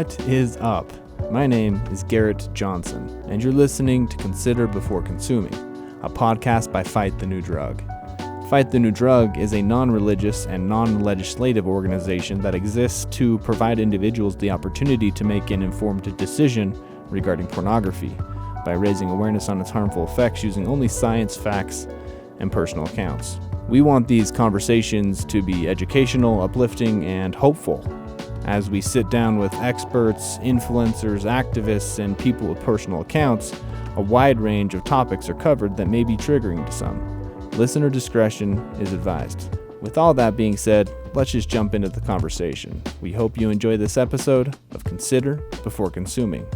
What is up? My name is Garrett Johnson, and you're listening to Consider Before Consuming, a podcast by Fight the New Drug. Fight the New Drug is a non-religious and non-legislative organization that exists to provide individuals the opportunity to make an informed decision regarding pornography by raising awareness on its harmful effects using only science, facts, and personal accounts. We want these conversations to be educational, uplifting, and hopeful as we sit down with experts, influencers, activists, and people with personal accounts. A wide range of topics are covered that may be triggering to some. Listener discretion is advised. With all that being said, let's just jump into the conversation. We hope you enjoy this episode of Consider Before Consuming.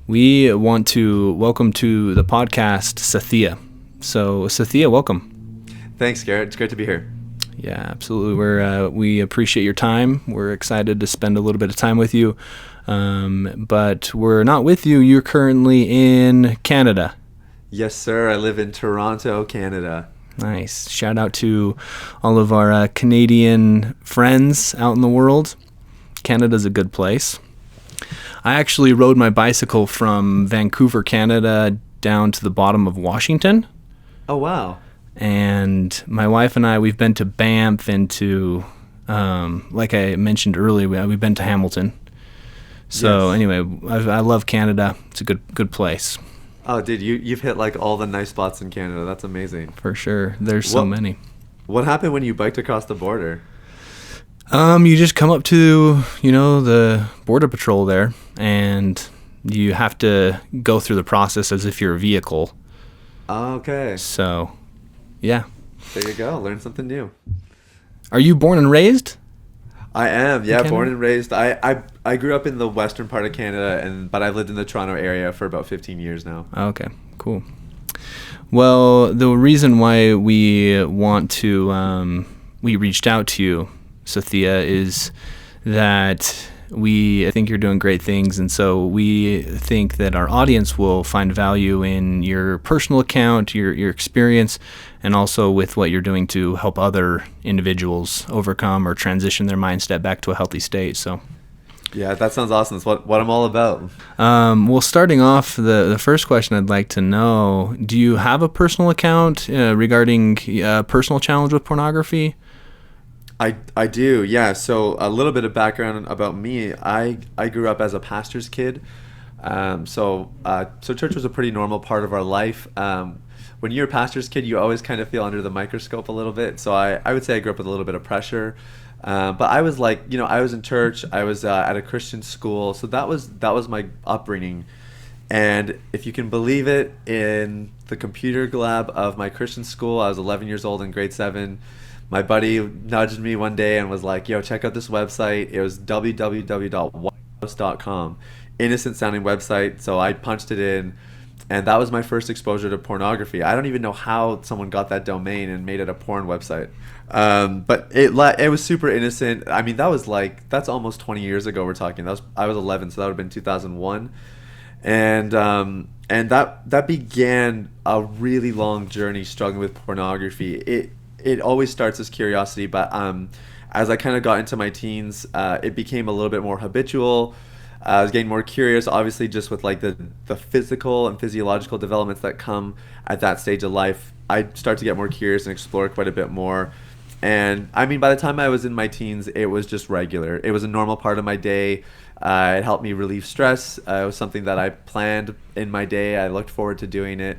We want to welcome to the podcast Sathiya. So, Sathiya, welcome. Thanks, Garrett. It's great to be here. Yeah, absolutely. We appreciate your time. We're excited to spend a little bit of time with you. But we're not with you. You're currently in Canada. Yes, sir. I live in Toronto, Canada. Nice. Shout out to all of our Canadian friends out in the world. Canada's a good place. I actually rode my bicycle from Vancouver, Canada, down to the bottom of Washington. Oh, wow. And my wife and I, we've been to Banff and to, like I mentioned earlier, we've been to Hamilton. So Yes. Anyway, I love Canada. It's a good place. Oh, dude, you've hit like all the nice spots in Canada. That's amazing. For sure. There's so many. What happened when you biked across the border? You just come up to, the border patrol there, and you have to go through the process as if you're a vehicle. Okay. So, yeah. There you go. Learn something new. Are you born and raised? I am. Yeah, Canada? born and raised. I grew up in the western part of Canada, but I've lived in the Toronto area for about 15 years now. Okay, cool. Well, the reason why we want to, we reached out to you, Sathiya, is that I think you're doing great things, and so we think that our audience will find value in your personal account, your experience, and also with what you're doing to help other individuals overcome or transition their mindset back to a healthy state. So, yeah, that sounds awesome. That's what I'm all about. Well, starting off, the first question I'd like to know: do you have a personal account regarding a personal challenge with pornography? I do, yeah. So a little bit of background about me. I grew up as a pastor's kid. So church was a pretty normal part of our life. When you're a pastor's kid, you always kind of feel under the microscope a little bit. So I would say I grew up with a little bit of pressure. But I was like, I was in church. I was at a Christian school. So that was my upbringing. And if you can believe it, in the computer lab of my Christian school, I was 11 years old in grade 7. My buddy nudged me one day and was like, yo, check out this website. It was www.whitehouse.com. Innocent sounding website. So I punched it in, and that was my first exposure to pornography. I don't even know how someone got that domain and made it a porn website. But it was super innocent. I mean, that's almost 20 years ago we're talking. I was 11, so that would have been 2001. And that began a really long journey struggling with pornography. It always starts as curiosity, but as I kind of got into my teens, it became a little bit more habitual. I was getting more curious, obviously, just with like the physical and physiological developments that come at that stage of life. I start to get more curious and explore quite a bit more. And I mean, by the time I was in my teens, it was just regular. It was a normal part of my day. It helped me relieve stress. It was something that I planned in my day. I looked forward to doing it.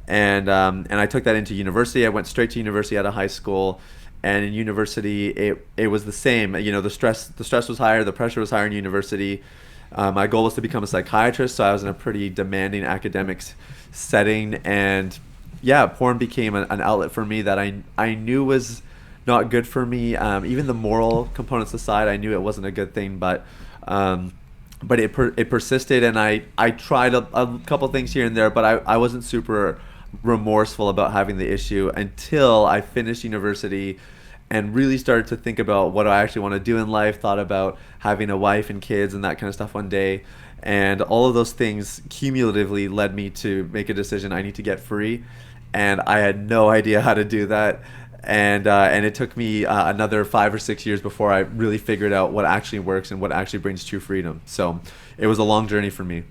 And I took that into university. I went straight to university out of high school, and in university it was the same. The stress was higher, the pressure was higher in university. My goal was to become a psychiatrist, so I was in a pretty demanding academic setting, and yeah, porn became an outlet for me that I knew was not good for me. Even the moral components aside, I knew it wasn't a good thing, but it persisted, and I tried a couple things here and there, but I wasn't super remorseful about having the issue until I finished university and really started to think about what I actually want to do in life, thought about having a wife and kids and that kind of stuff one day. And all of those things cumulatively led me to make a decision: I need to get free. And I had no idea how to do that. and it took me another 5 or 6 years before I really figured out what actually works and what actually brings true freedom. So it was a long journey for me.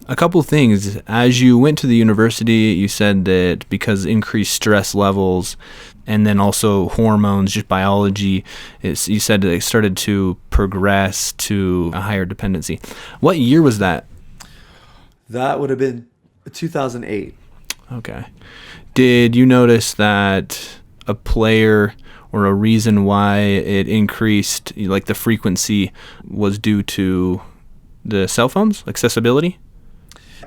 A couple things. As you went to the university, you said that because increased stress levels and then also hormones, just biology, you said that it started to progress to a higher dependency. What year was that? That would have been 2008. Okay. Did you notice that a player or a reason why it increased, like the frequency, was due to the cell phones, accessibility?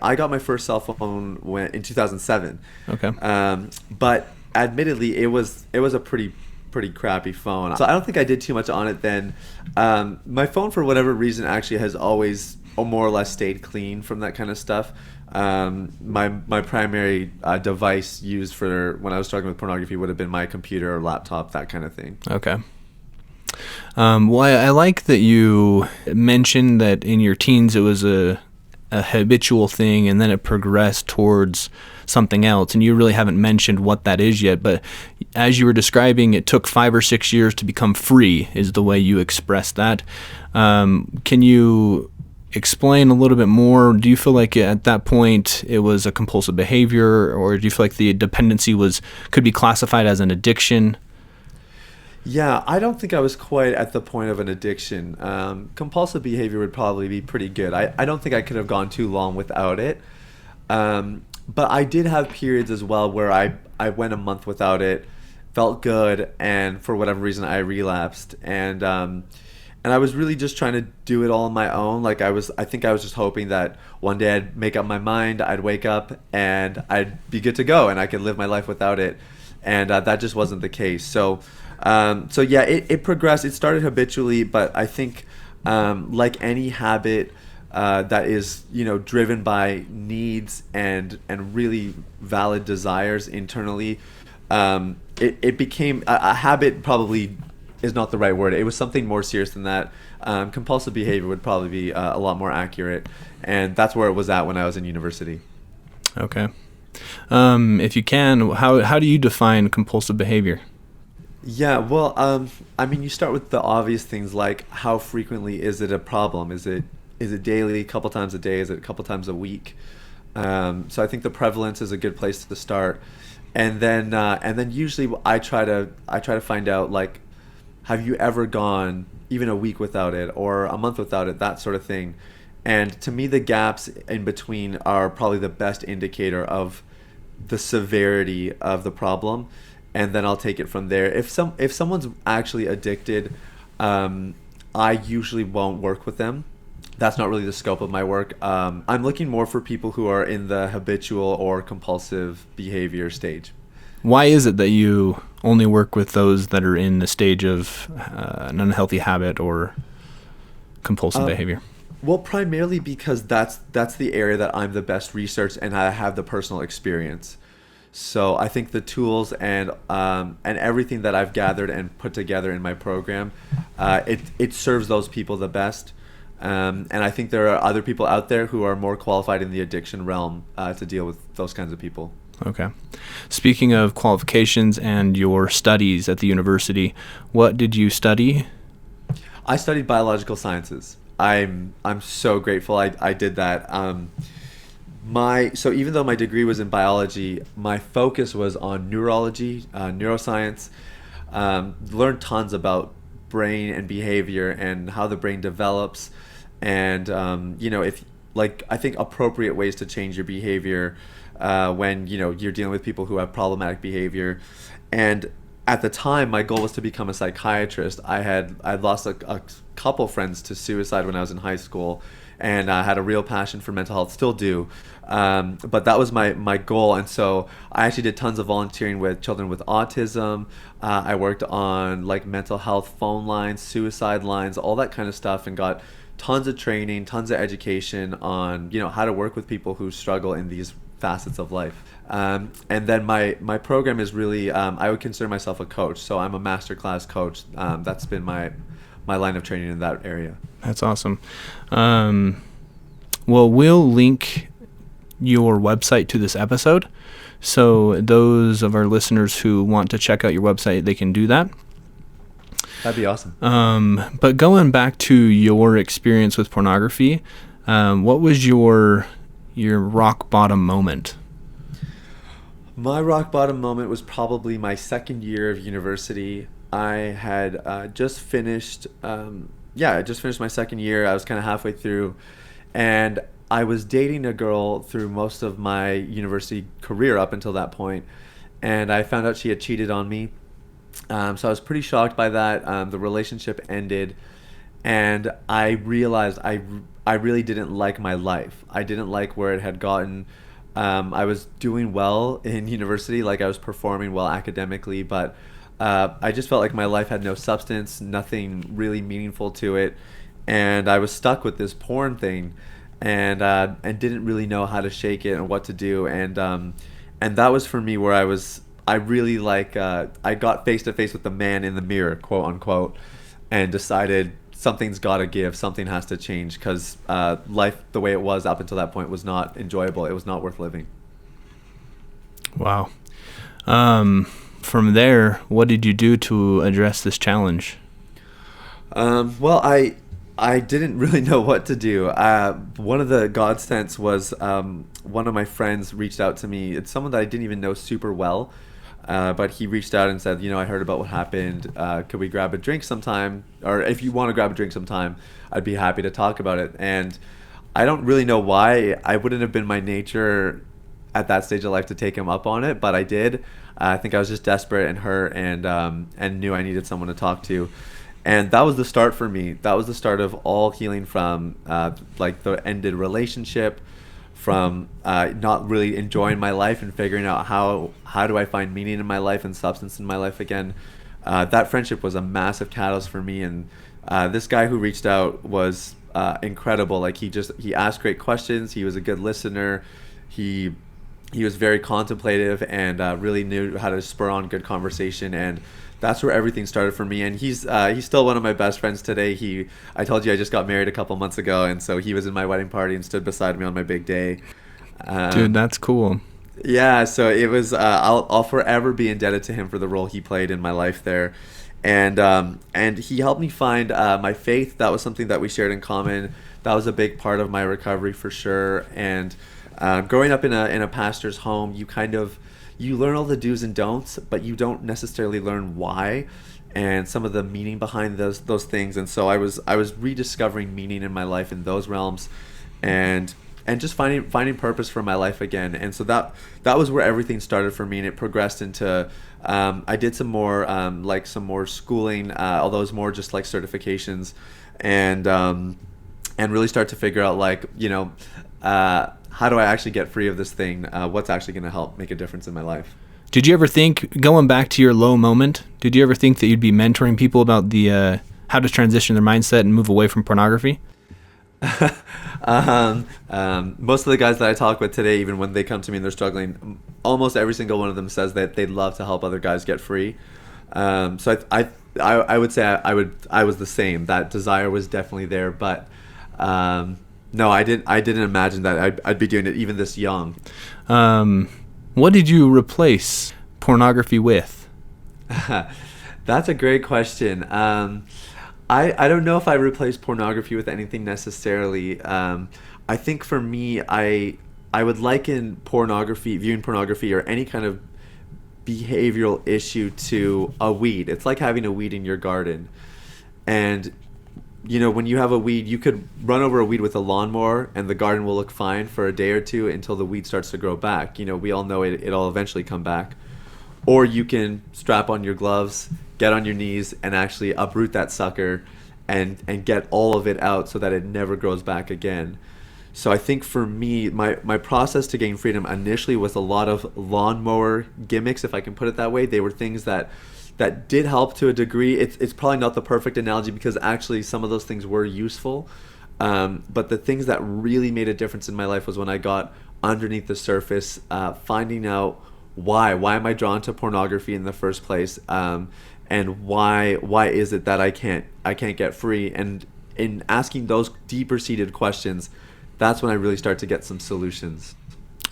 I got my first cell phone in 2007. Okay. But admittedly, it was a pretty crappy phone. So I don't think I did too much on it then. My phone, for whatever reason, actually has always more or less stayed clean from that kind of stuff. My primary device used for when I was struggling with pornography would have been my computer or laptop, that kind of thing. Okay. Well, I like that you mentioned that in your teens it was a habitual thing, and then it progressed towards something else, and you really haven't mentioned what that is yet, but as you were describing, it took 5 or 6 years to become free, is the way you expressed that. Can you explain a little bit more? Do you feel like at that point it was a compulsive behavior, or do you feel like the dependency could be classified as an addiction? Yeah, I don't think I was quite at the point of an addiction. Compulsive behavior would probably be pretty good. I don't think I could have gone too long without it. But I did have periods as well where I went a month without it, felt good, and for whatever reason I relapsed. And I was really just trying to do it all on my own. Like I think I was just hoping that one day I'd make up my mind, I'd wake up, and I'd be good to go, and I could live my life without it. And that just wasn't the case. So yeah, it progressed. It started habitually, but I think like any habit that is driven by needs and really valid desires internally, it became a habit. Probably is not the right word. It was something more serious than that. Compulsive behavior would probably be a lot more accurate, and that's where it was at when I was in university. Okay. If you can, how do you define compulsive behavior? Yeah, well, I mean, you start with the obvious things like how frequently is it a problem? Is it daily, a couple times a day? Is it a couple times a week? So I think the prevalence is a good place to start, and then usually I try to find out, like, have you ever gone even a week without it or a month without it, that sort of thing. And to me, the gaps in between are probably the best indicator of the severity of the problem, and then I'll take it from there. If someone's actually addicted, I usually won't work with them. That's not really the scope of my work. I'm looking more for people who are in the habitual or compulsive behavior stage. Why is it that you only work with those that are in the stage of an unhealthy habit or compulsive behavior? Well, primarily because that's the area that I'm the best researched and I have the personal experience. So I think the tools and everything that I've gathered and put together in my program, it serves those people the best. And I think there are other people out there who are more qualified in the addiction realm to deal with those kinds of people. Okay. Speaking of qualifications and your studies at the university, what did you study? I studied biological sciences. I'm so grateful I did that. So even though my degree was in biology, my focus was on neurology, neuroscience. Learned tons about brain and behavior and how the brain develops, and I think appropriate ways to change your behavior when you're dealing with people who have problematic behavior. And at the time, my goal was to become a psychiatrist. I'd lost a couple friends to suicide when I was in high school, and I had a real passion for mental health, still do. But that was my goal, and so I actually did tons of volunteering with children with autism. I worked on like mental health phone lines, suicide lines, all that kind of stuff, and got tons of training, tons of education on how to work with people who struggle in these facets of life. And then my program is really, I would consider myself a coach, so I'm a masterclass coach. That's been my line of training in that area. That's awesome. Well, we'll link your website to this episode. So those of our listeners who want to check out your website, they can do that. That'd be awesome. But going back to your experience with pornography, what was your rock bottom moment? My rock bottom moment was probably my second year of university. I had just finished, my second year. I was kind of halfway through, and I was dating a girl through most of my university career up until that point, and I found out she had cheated on me. So I was pretty shocked by that. The relationship ended, and I realized I really didn't like my life. I didn't like where it had gotten. I was doing well in university, like I was performing well academically, but I just felt like my life had no substance, nothing really meaningful to it, and I was stuck with this porn thing, and didn't really know how to shake it and what to do, and that was for me where I really I got face to face with the man in the mirror, quote unquote, and decided something's got to give, something has to change, because life the way it was up until that point was not enjoyable. It was not worth living. Wow. From there, what did you do to address this challenge? Well, I didn't really know what to do. One of the godsends was one of my friends reached out to me. It's someone that I didn't even know super well, but he reached out and said, I heard about what happened. Could we grab a drink sometime? Or if you want to grab a drink sometime, I'd be happy to talk about it. And I don't really know why. I wouldn't have been my nature at that stage of life to take him up on it, but I did. I think I was just desperate and hurt, and knew I needed someone to talk to. And that was the start for me. That was the start of all healing from the ended relationship, from not really enjoying my life and figuring out how do I find meaning in my life and substance in my life again. That friendship was a massive catalyst for me, and this guy who reached out was incredible. Like he asked great questions. He was a good listener. He was very contemplative and really knew how to spur on good conversation, and that's where everything started for me. And he's still one of my best friends today. I told you I just got married a couple months ago, and so he was in my wedding party and stood beside me on my big day. Dude, that's cool. Yeah, so it was. I'll forever be indebted to him for the role he played in my life there, and he helped me find my faith. That was something that we shared in common. That was a big part of my recovery for sure. And growing up in a pastor's home, you learn all the do's and don'ts, but you don't necessarily learn why and some of the meaning behind those things. And so I was rediscovering meaning in my life in those realms, and just finding purpose for my life again. And so that was where everything started for me, and it progressed into I did some more schooling, although it was more just like certifications, and really start to figure out how do I actually get free of this thing? What's actually going to help make a difference in my life? Did you ever think, going back to your low moment, did you ever think that you'd be mentoring people about the how to transition their mindset and move away from pornography? Most of the guys that I talk with today, even when they come to me and they're struggling, almost every single one of them says that they'd love to help other guys get free. So I would say I was the same. That desire was definitely there, but no, I didn't imagine that I'd be doing it even this young. What did you replace pornography with? That's a great question. I don't know if I replaced pornography with anything necessarily. I think for me, I would liken viewing pornography or any kind of behavioral issue to a weed. It's like having a weed in your garden. And when you have a weed, you could run over a weed with a lawnmower and the garden will look fine for a day or two until the weed starts to grow back. We all know it'll eventually come back. Or you can strap on your gloves, get on your knees, and actually uproot that sucker and get all of it out so that it never grows back again. So I think for me, my process to gain freedom initially was a lot of lawnmower gimmicks, if I can put it that way. They were things that did help to a degree. It's probably not the perfect analogy because actually some of those things were useful. But the things that really made a difference in my life was when I got underneath the surface, finding out why am I drawn to pornography in the first place, and why is it that I can't get free. And in asking those deeper seated questions, that's when I really start to get some solutions.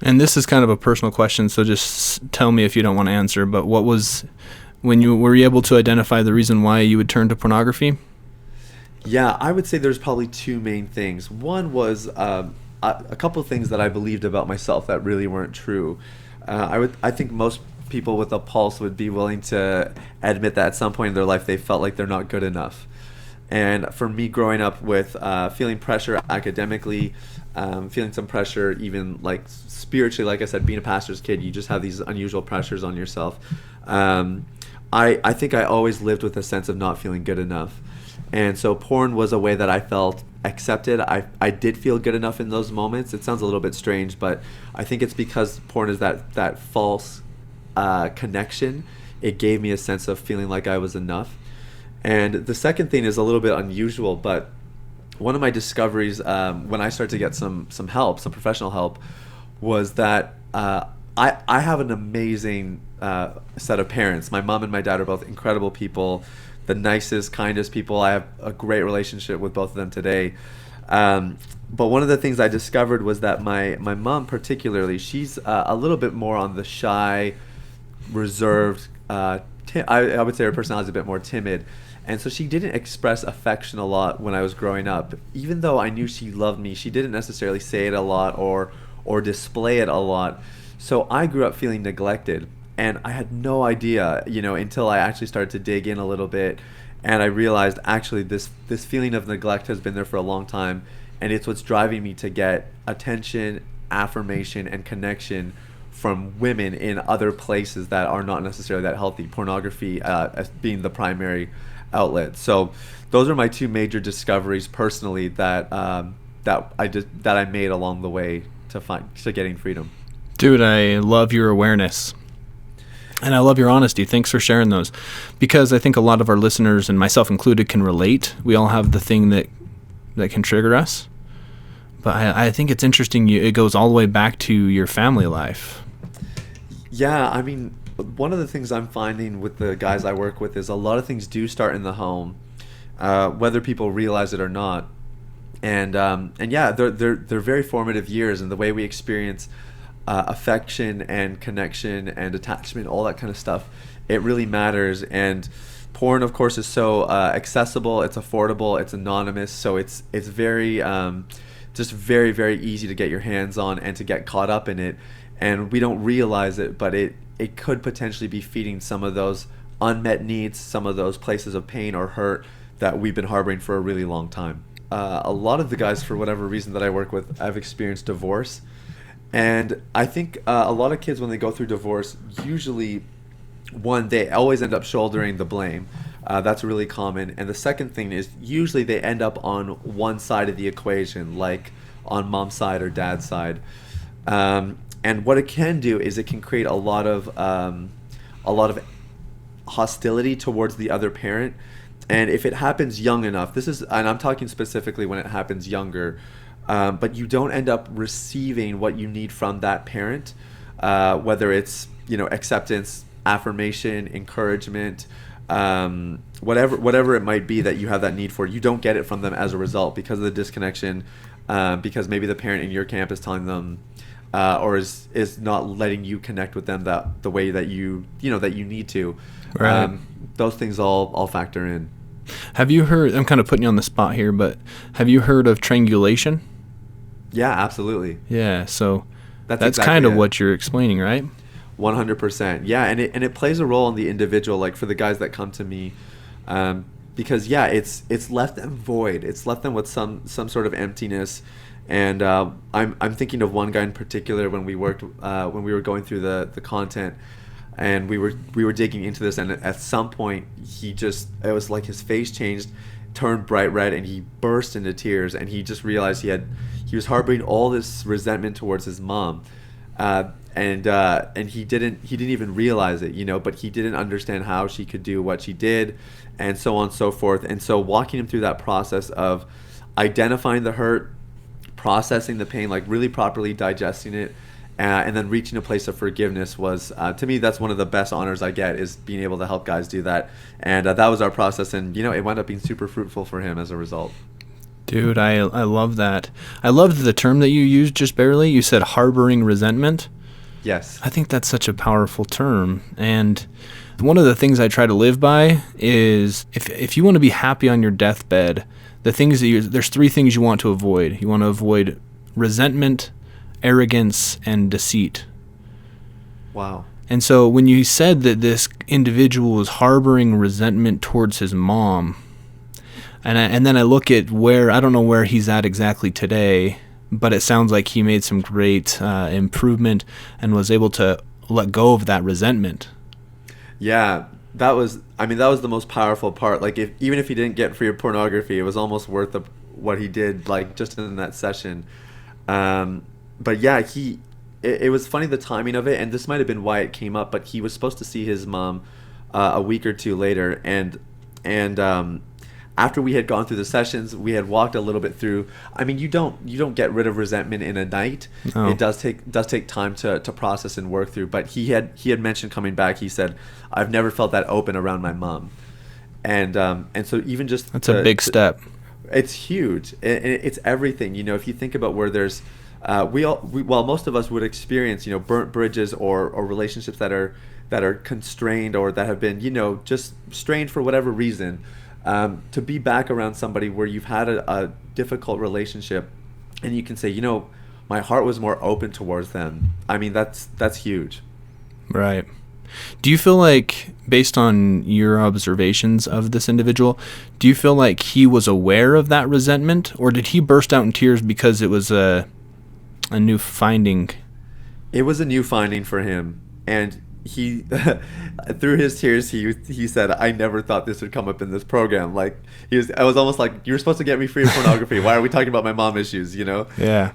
And this is kind of a personal question, so just tell me if you don't want to answer, but were you able to identify the reason why you would turn to pornography? Yeah, I would say there's probably two main things. One was a couple of things that I believed about myself that really weren't true. I think most people with a pulse would be willing to admit that at some point in their life they felt like they're not good enough. And for me, growing up with feeling pressure academically, feeling some pressure even like spiritually, like I said, being a pastor's kid, you just have these unusual pressures on yourself. I think I always lived with a sense of not feeling good enough. And so porn was a way that I felt accepted. I did feel good enough in those moments. It sounds a little bit strange, but I think it's because porn is that false connection. It gave me a sense of feeling like I was enough. And the second thing is a little bit unusual, but one of my discoveries when I started to get some help, some professional help, was that I have an amazing set of parents. My mom and my dad are both incredible people, the nicest, kindest people. I have a great relationship with both of them today. But one of the things I discovered was that my mom particularly, she's a little bit more on the shy, reserved, I would say her personality is a bit more timid. And so she didn't express affection a lot when I was growing up. Even though I knew she loved me, she didn't necessarily say it a lot or display it a lot. So I grew up feeling neglected. And I had no idea, until I actually started to dig in a little bit. And I realized actually this feeling of neglect has been there for a long time. And it's what's driving me to get attention, affirmation, and connection from women in other places that are not necessarily that healthy. Pornography as being the primary outlet. So those are my two major discoveries personally that I made along the way to getting freedom. Dude, I love your awareness. And I love your honesty. Thanks for sharing those. Because I think a lot of our listeners, and myself included, can relate. We all have the thing that can trigger us. But I think it's interesting. It goes all the way back to your family life. Yeah, I mean, one of the things I'm finding with the guys I work with is a lot of things do start in the home, whether people realize it or not. And yeah, they're very formative years, and the way we experience affection and connection and attachment, all that kind of stuff, it really matters. And porn, of course, is so accessible, it's affordable, it's anonymous, so it's very just very, very easy to get your hands on and to get caught up in it. And we don't realize it, but it could potentially be feeding some of those unmet needs, some of those places of pain or hurt that we've been harboring for a really long time. A lot of the guys, for whatever reason that I work with, have experienced divorce. And I think a lot of kids, when they go through divorce, usually, one, they always end up shouldering the blame. That's really common. And the second thing is usually they end up on one side of the equation, like on mom's side or dad's side. And what it can do is it can create a lot of hostility towards the other parent. And if it happens young enough, and I'm talking specifically when it happens younger, but you don't end up receiving what you need from that parent, whether it's acceptance, affirmation, encouragement, whatever it might be that you have that need for. You don't get it from them as a result because of the disconnection, because maybe the parent in your camp is telling them, or is not letting you connect with them the way that you need to. Right. Those things all factor in. Have you heard? I'm kind of putting you on the spot here, but have you heard of triangulation? Yeah, absolutely. Yeah, so that's exactly kind of it. what you're explaining, right? 100%. Yeah, and it plays a role in the individual, like for the guys that come to me, because yeah, it's left them void. It's left them with some sort of emptiness. And I'm thinking of one guy in particular when we were going through the content, and we were digging into this, and at some point it was like his face changed, turned bright red, and he burst into tears, and he just realized he was harboring all this resentment towards his mom, and he didn't even realize it, but he didn't understand how she could do what she did, and so on and so forth. And so walking him through that process of identifying the hurt, processing the pain, like really properly digesting it, and then reaching a place of forgiveness was, to me, that's one of the best honors I get, is being able to help guys do that. And that was our process, and it wound up being super fruitful for him as a result. Dude, I love that. I loved the term that you used just barely. You said harboring resentment. Yes. I think that's such a powerful term. And one of the things I try to live by is if you want to be happy on your deathbed, there's three things you want to avoid. You want to avoid resentment, arrogance, and deceit. Wow. And so when you said that this individual was harboring resentment towards his mom, and then I look at I don't know where he's at exactly today, but it sounds like he made some great improvement and was able to let go of that resentment. Yeah, that was the most powerful part. Like, even if he didn't get free of pornography, it was almost worth what he did, like, just in that session. But yeah, it was funny, the timing of it, and this might have been why it came up, but he was supposed to see his mom a week or two later, and after we had gone through the sessions, we had walked a little bit through. I mean, you don't get rid of resentment in a night. No. It does take time to process and work through. But he had mentioned coming back. He said, "I've never felt that open around my mom," and so even just that's a big step. It's huge. It's everything. You know, if you think about where there's, most of us would experience, burnt bridges or relationships that are constrained or that have been, just strained for whatever reason. To be back around somebody where you've had a difficult relationship, and you can say, my heart was more open towards them. I mean, that's huge. Right. Do you feel like, based on your observations of this individual, do you feel like he was aware of that resentment, or did he burst out in tears because it was a new finding? It was a new finding for him, and he through his tears he said, "I never thought this would come up in this program." Like, I was almost like, "You're supposed to get me free of pornography. Why are we talking about my mom issues?" Yeah.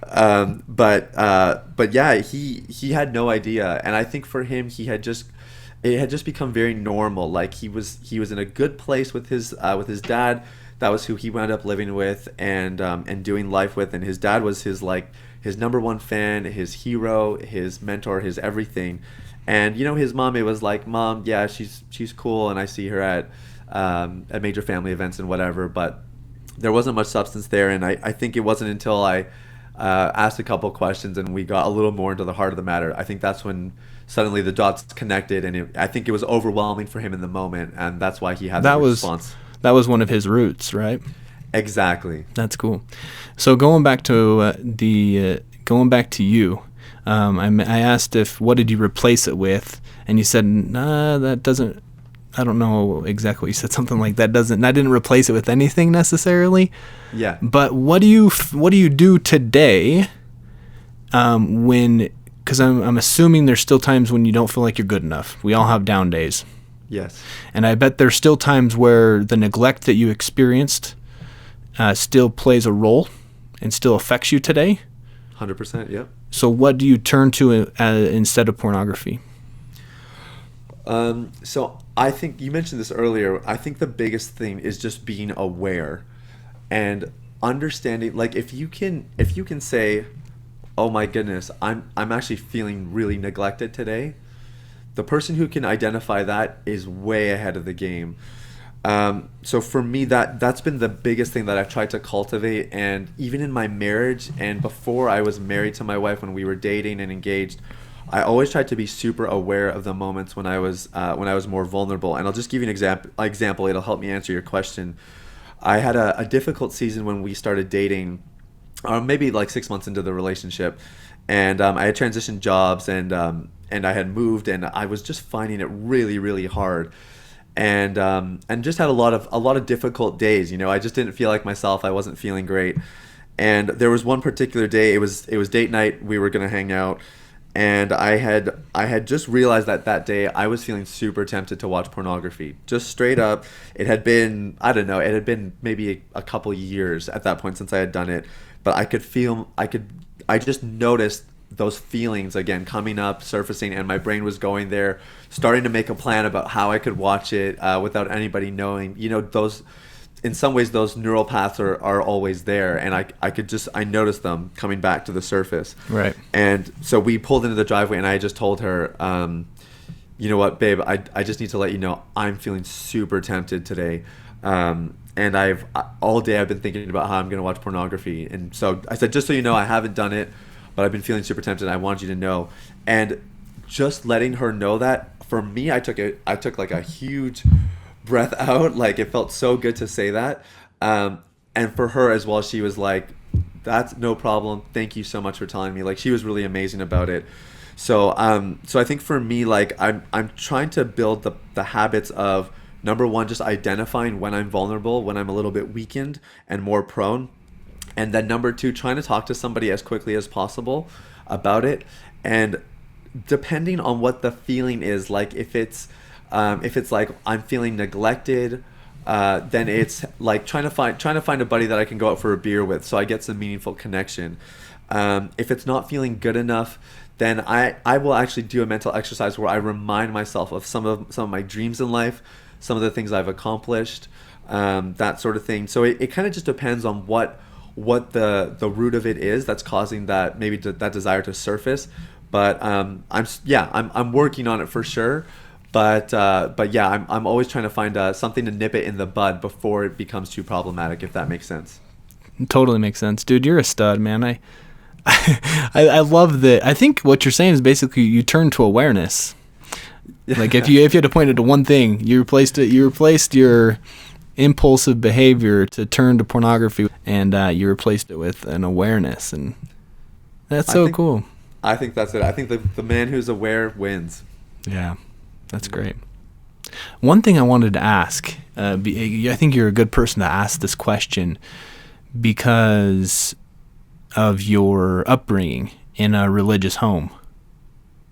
But yeah, he had no idea, and I think for him, it had just become very normal. Like, he was in a good place with his dad. That was who he wound up living with and doing life with, and his dad was his number one fan, his hero, his mentor, his everything. And his mom, it was like, "Mom, yeah, she's cool, and I see her at major family events and whatever," but there wasn't much substance there. And I think it wasn't until I asked a couple questions and we got a little more into the heart of the matter, I think that's when suddenly the dots connected, and I think it was overwhelming for him in the moment, and that's why he had that response. That was one of his roots, right? Exactly. That's cool. So going back to you. I asked what did you replace it with, and you said, "Nah, that doesn't." I don't know exactly what you said. Something like that doesn't. I didn't replace it with anything necessarily. Yeah. But what do you do today? Because I'm assuming there's still times when you don't feel like you're good enough. We all have down days. Yes. And I bet there's still times where the neglect that you experienced still plays a role and still affects you today. 100%. Yep. So what do you turn to instead of pornography? So I think you mentioned this earlier. I think the biggest thing is just being aware and understanding. Like, if you can say, "Oh my goodness, I'm actually feeling really neglected today," the person who can identify that is way ahead of the game. So for me, that's been the biggest thing that I've tried to cultivate. And even in my marriage and before I was married to my wife, when we were dating and engaged, I always tried to be super aware of the moments when I was more vulnerable. And I'll just give you an example. It'll help me answer your question. I had a difficult season when we started dating, maybe like 6 months into the relationship, and I had transitioned jobs, and I had moved, and I was just finding it really, really hard. And just had a lot of difficult days. I just didn't feel like myself. I wasn't feeling great. And there was one particular day. It was date night. We were gonna hang out, and I had just realized that day I was feeling super tempted to watch pornography. Just straight up. It had been, I don't know, it had been maybe a couple years at that point since I had done it, but I just noticed those feelings again coming up, surfacing, and my brain was going there, starting to make a plan about how I could watch it without anybody knowing. Those, in some ways, those neural paths are always there, and I noticed them coming back to the surface. Right. And so we pulled into the driveway, and I just told her, "You know what, babe? I just need to let you know I'm feeling super tempted today." and all day I've been thinking about how I'm going to watch pornography. And so I said, just so you know, I haven't done it, but I've been feeling super tempted. I want you to know. And just letting her know that, for me, I took like a huge breath out. Like, it felt so good to say that. And for her as well, she was like, that's no problem. Thank you so much for telling me. Like, she was really amazing about it. So so I think for me, like, I'm trying to build the habits of, number one, just identifying when I'm vulnerable, when I'm a little bit weakened and more prone. And then number two, trying to talk to somebody as quickly as possible about it. And depending on what the feeling is, like if it's like I'm feeling neglected, then it's like trying to find a buddy that I can go out for a beer with, so I get some meaningful connection. If it's not feeling good enough, then I will actually do a mental exercise where I remind myself of some of my dreams in life, some of the things I've accomplished, that sort of thing. So it kind of just depends on what the root of it is that's causing that, maybe that desire to surface. But I'm working on it for sure. But yeah, I'm always trying to find something to nip it in the bud before it becomes too problematic, if that makes sense. Totally makes sense, dude. You're a stud, man. I love that. I think what you're saying is basically you turn to awareness. Like if you had to point it to one thing, you replaced your impulsive behavior to turn to pornography, and you replaced it with an awareness, and that's cool. I think that's it. I think the man who's aware wins. Yeah, that's great. One thing I wanted to ask, I think you're a good person to ask this question because of your upbringing in a religious home.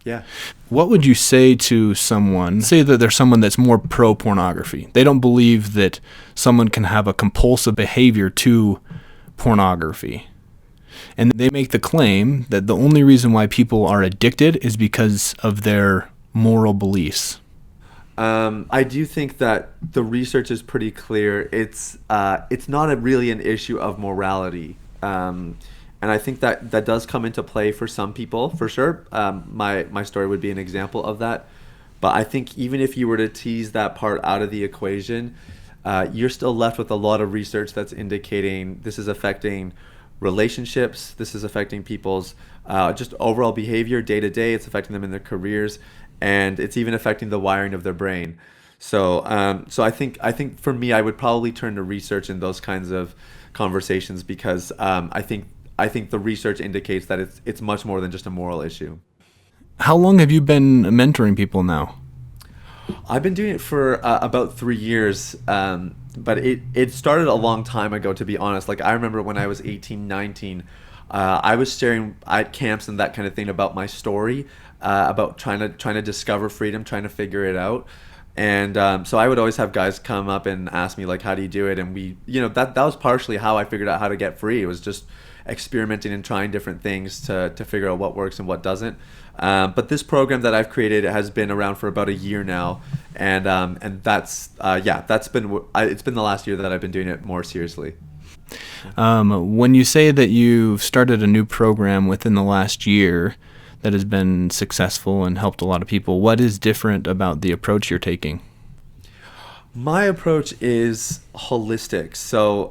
Yeah. What would you say to someone, say that there's someone that's more pro-pornography? They don't believe that someone can have a compulsive behavior to pornography. And they make the claim that the only reason why people are addicted is because of their moral beliefs. I do think that the research is pretty clear. It's not really an issue of morality. And I think that does come into play for some people, for sure. My story would be an example of that. But I think even if you were to tease that part out of the equation, you're still left with a lot of research that's indicating this is affecting relationships. This is affecting people's just overall behavior day to day. It's affecting them in their careers, and it's even affecting the wiring of their brain. So I think for me, I would probably turn to research in those kinds of conversations because I think the research indicates that it's much more than just a moral issue. How long have you been mentoring people now? I've been doing it for about 3 years, but it started a long time ago, to be honest. Like, I remember when I was 18, 19, I was staring at camps and that kind of thing about my story, about trying to discover freedom, trying to figure it out. And so I would always have guys come up and ask me, like, how do you do it? And that was partially how I figured out how to get free. It was just experimenting and trying different things to figure out what works and what doesn't. But this program that I've created has been around for about a year now, and it's been the last year that I've been doing it more seriously. When you say that you've started a new program within the last year that has been successful and helped a lot of people, what is different about the approach you're taking? My approach is holistic. So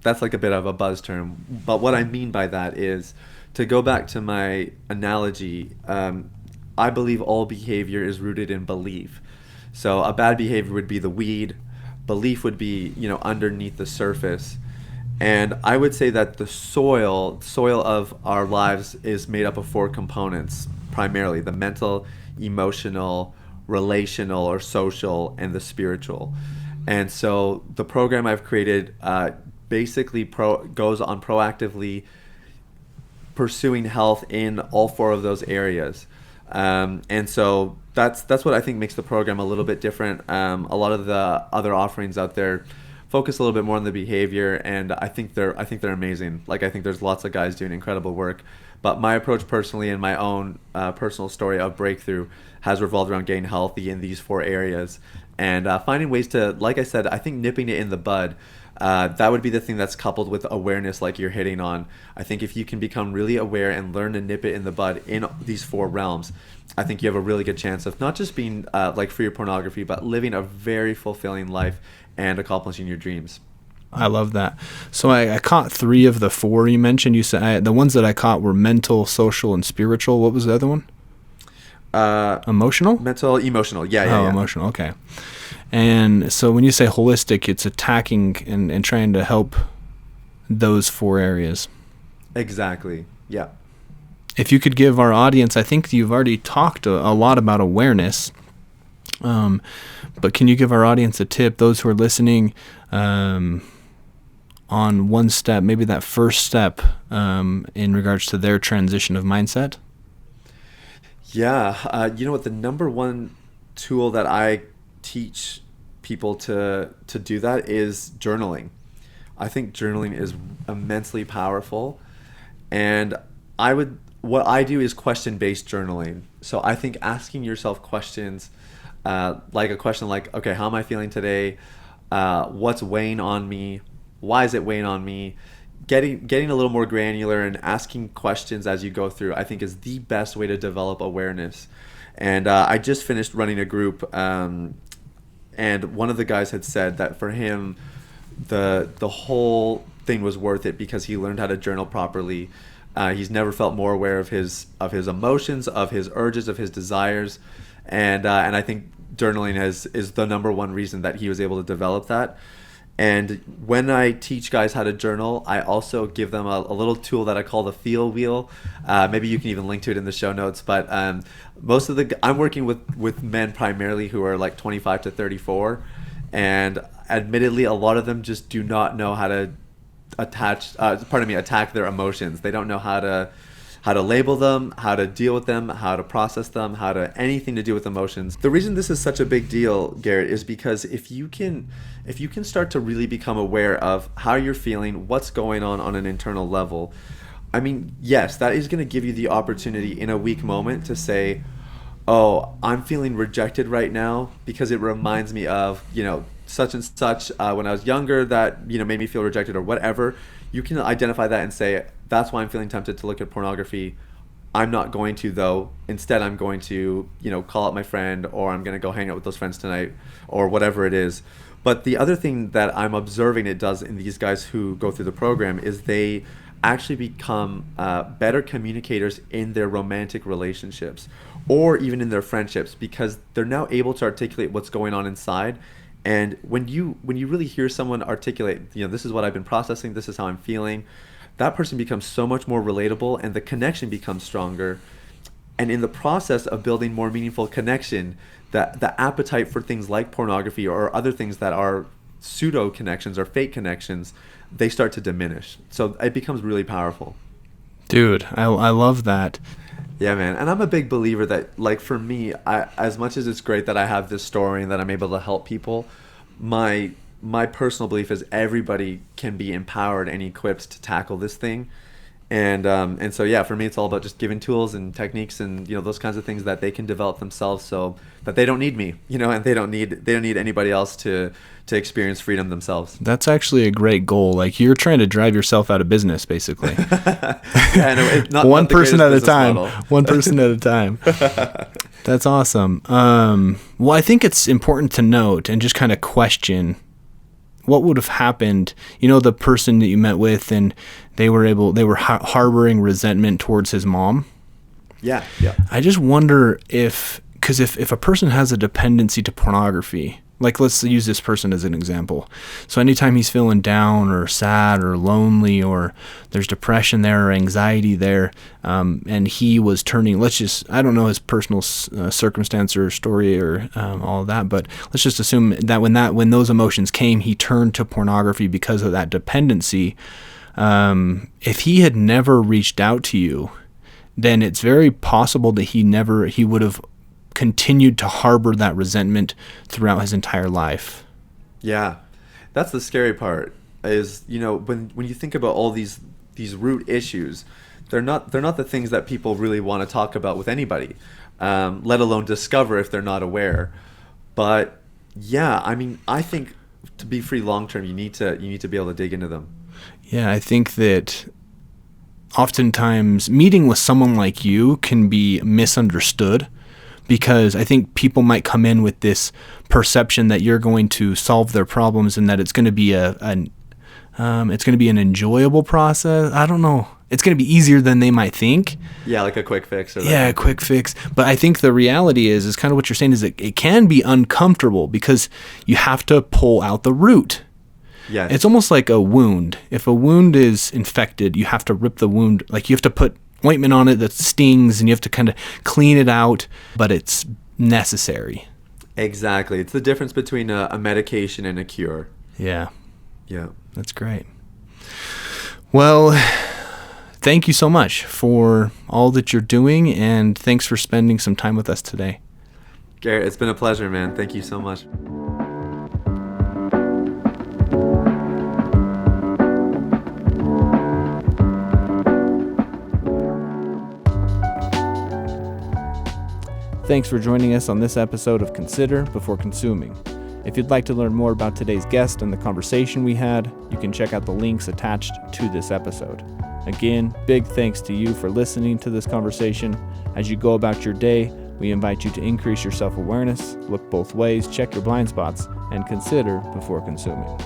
that's like a bit of a buzz term. But what I mean by that is, to go back to my analogy, I believe all behavior is rooted in belief. So a bad behavior would be the weed. Belief would be, underneath the surface. And I would say that the soil of our lives is made up of 4 components, primarily: the mental, emotional, relational or social, and the spiritual. And so the program I've created basically goes on proactively pursuing health in all 4 of those areas. And so that's what I think makes the program a little bit different. A lot of the other offerings out there focus a little bit more on the behavior, and I think they're amazing. Like, I think there's lots of guys doing incredible work. But my approach personally, and my own personal story of breakthrough, has revolved around getting healthy in these 4 areas and finding ways to, like I said, I think nipping it in the bud. That would be the thing that's coupled with awareness, like you're hitting on. I think if you can become really aware and learn to nip it in the bud in these 4 realms, I think you have a really good chance of not just being free of pornography, but living a very fulfilling life and accomplishing your dreams. I love that. So I caught 3 of the 4 you mentioned. You said the ones that I caught were mental, social, and spiritual. What was the other one? Emotional? Mental, emotional. Yeah. Emotional. Okay. And so when you say holistic, it's attacking and trying to help those 4 areas. Exactly. Yeah. If you could give our audience, I think you've already talked a lot about awareness, but can you give our audience a tip, those who are listening, on one step, maybe that first step in regards to their transition of mindset? Yeah. You know what? The number one tool that I teach people to do that is journaling. I think journaling is immensely powerful. And what I do is question-based journaling. So I think asking yourself questions, like a question like, okay, how am I feeling today? What's weighing on me? Why is it weighing on me? Getting a little more granular and asking questions as you go through, I think is the best way to develop awareness. And I just finished running a group, and one of the guys had said that for him, the whole thing was worth it because he learned how to journal properly. He's never felt more aware of his emotions, of his urges, of his desires, and I think journaling is the number one reason that he was able to develop that. And when I teach guys how to journal, I also give them a little tool that I call the feel wheel. Maybe you can even link to it in the show notes. But I'm working with men primarily who are like 25 to 34, and admittedly, a lot of them just do not know how to attack their emotions. They don't know how to label them, how to deal with them, how to process them, anything to do with emotions. The reason this is such a big deal, Garrett, is because if you can start to really become aware of how you're feeling, what's going on an internal level, I mean, yes, that is going to give you the opportunity in a weak moment to say, oh, I'm feeling rejected right now because it reminds me of, such and such when I was younger that, made me feel rejected or whatever. You can identify that and say, that's why I'm feeling tempted to look at pornography. I'm not going to, though. Instead, I'm going to, call up my friend, or I'm going to go hang out with those friends tonight, or whatever it is. But the other thing that I'm observing it does in these guys who go through the program is they actually become better communicators in their romantic relationships or even in their friendships, because they're now able to articulate what's going on inside. And when you really hear someone articulate, this is what I've been processing, this is how I'm feeling, that person becomes so much more relatable and the connection becomes stronger. And in the process of building more meaningful connection, the appetite for things like pornography or other things that are pseudo connections or fake connections, they start to diminish. So it becomes really powerful. Dude, I love that. Yeah, man. And I'm a big believer that, like, for me, as much as it's great that I have this story and that I'm able to help people, my personal belief is everybody can be empowered and equipped to tackle this thing. And so, yeah, for me, it's all about just giving tools and techniques and, those kinds of things that they can develop themselves so that they don't need me, and they don't need anybody else to experience freedom themselves. That's actually a great goal. Like, you're trying to drive yourself out of business, basically. Yeah, no, it's not one person at a time. Model. One person at a time. That's awesome. Well, I think it's important to note and just kind of question what would have happened, the person that you met with and they were harboring resentment towards his mom. Yeah. I just wonder because if a person has a dependency to pornography, like let's use this person as an example. So anytime he's feeling down or sad or lonely or there's depression there or anxiety there, and he was turning, I don't know his personal circumstance or story or all of that, but let's just assume that when those emotions came, he turned to pornography because of that dependency. If he had never reached out to you, then it's very possible that he would have continued to harbor that resentment throughout his entire life. Yeah, that's the scary part. Is when you think about all these root issues, they're not the things that people really want to talk about with anybody, let alone discover if they're not aware. But yeah, I mean, I think to be free long term, you need to be able to dig into them. Yeah, I think that oftentimes meeting with someone like you can be misunderstood, because I think people might come in with this perception that you're going to solve their problems and that it's going to be It's going to be an enjoyable process. I don't know. It's going to be easier than they might think. Yeah, like a quick fix. A quick fix. But I think the reality is kind of what you're saying is that it can be uncomfortable because you have to pull out the root. Yes. It's almost like a wound. If a wound is infected, you have to rip the wound. Like you have to put ointment on it that stings and you have to kind of clean it out, but it's necessary. Exactly. It's the difference between a medication and a cure. Yeah. Yeah. That's great. Well, thank you so much for all that you're doing, and thanks for spending some time with us today. Garrett, it's been a pleasure, man. Thank you so much. Thanks for joining us on this episode of Consider Before Consuming. If you'd like to learn more about today's guest and the conversation we had, you can check out the links attached to this episode. Again, big thanks to you for listening to this conversation. As you go about your day, we invite you to increase your self-awareness, look both ways, check your blind spots, and consider before consuming.